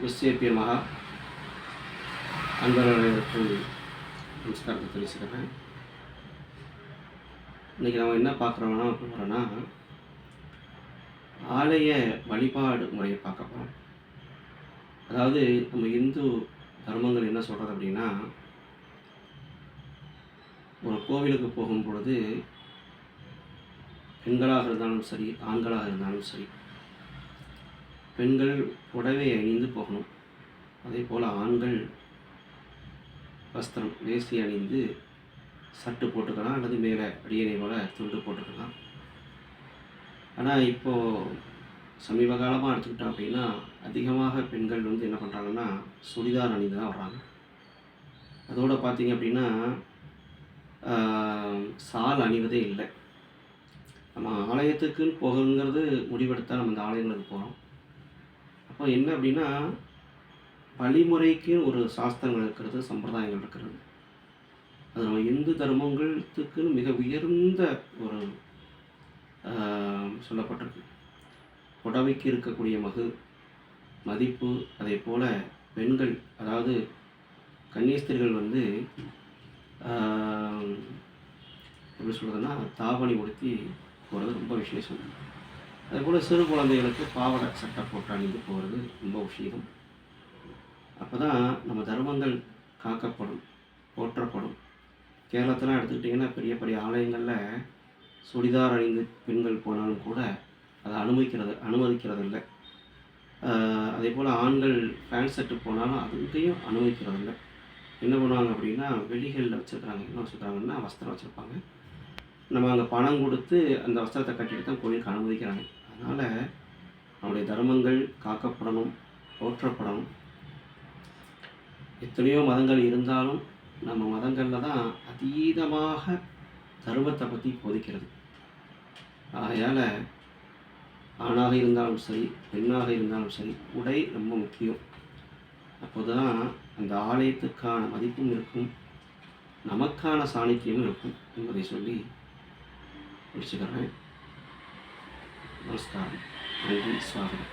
SAP மகா அன்பர்களுக்கு நமஸ்காரத்தை தெரிவிச்சுக்கிறேன். இன்றைக்கி நம்ம என்ன பார்க்குறோன்னா ஆலய வழிபாடு முறையை பார்க்க போகிறோம். அதாவது நம்ம இந்து தர்மங்கள் என்ன சொல்கிறது அப்படின்னா, ஒரு கோவிலுக்கு போகும் பொழுது பெண்களாக இருந்தாலும் சரி, ஆண்களாக இருந்தாலும் சரி, பெண்கள் புடவை அணிந்து போகணும். அதே போல் ஆண்கள் வஸ்திரம் வேஷ்டி அணிந்து சட்டு போட்டுக்கலாம், அல்லது மேலே அடியனை போல துண்டு போட்டுக்கலாம். ஆனால் இப்போது சமீப காலமாக எடுத்துக்கிட்டோம் அப்படின்னா, அதிகமாக பெண்கள் என்ன பண்ணுறாங்கன்னா சுடிதார் அணிந்து தான் வர்றாங்க. அதோடு பார்த்திங்க அப்படின்னா சால் அணிவதே இல்லை. நம்ம ஆலயத்துக்குன்னு போகணுங்கிறது முடிவெடுத்தால் நம்ம இந்த ஆலயங்களுக்கு போகிறோம். அப்போ என்ன அப்படின்னா, வழிமுறைக்கு ஒரு சாஸ்திரங்கள் இருக்கிறது, சம்பிரதாயங்கள் இருக்கிறது. அது நம்ம இந்து தர்மங்களுக்குன்னு மிக உயர்ந்த ஒரு சொல்லப்பட்டிருக்கு. புடவைக்கு இருக்கக்கூடிய மதிப்பு, அதே போல் பெண்கள், அதாவது கன்னியஸ்திரிகள் எப்படி சொல்கிறதுன்னா தாவணி உடுத்தி போகிறது ரொம்ப விசேஷம். அதே போல் சிறு குழந்தைகளுக்கு பாவாடை சட்டை போட்டு அணிந்து போகிறது ரொம்ப விஷயம். அப்போ தான் நம்ம தர்மங்கள் காக்கப்படும், போற்றப்படும். கேரளத்தெலாம் எடுத்துக்கிட்டிங்கன்னா பெரிய பெரிய ஆலயங்களில் சுடிதார் அணிந்து பெண்கள் போனாலும் கூட அதை அனுமதிக்கிறது இல்லை. அதே போல் ஆண்கள் பேண்ட் ஷர்ட்டு போனாலும் அதுக்கையும் அனுமதிக்கிறது இல்லை. என்ன பண்ணுவாங்க அப்படின்னா, வெளிகளில் வச்சுருக்காங்க, என்ன வச்சுருக்காங்கன்னா வஸ்திரம் வச்சுருப்பாங்க. நம்ம அங்கே பணம் கொடுத்து அந்த வஸ்திரத்தை கட்டிட்டு தான் கோயிலுக்கு அனுமதிக்கிறாங்க. அதனால் நம்முடைய தர்மங்கள் காக்கப்படணும், போற்றப்படணும். எத்தனையோ மதங்கள் இருந்தாலும் நம்ம மதங்களில் தான் அதீதமாக தர்மத்தை பற்றி போதிக்கிறது. ஆகையால் ஆணாக இருந்தாலும் சரி, பெண்ணாக இருந்தாலும் சரி, உடை ரொம்ப முக்கியம். அப்போது தான் அந்த ஆலயத்துக்கான மதிப்பும் இருக்கும், நமக்கான சாணித்தியமும் இருக்கும் என்பதை சொல்லி முடிச்சுக்கிறேன். நமஸ்காரம். நன்றி. சுவாகரம்.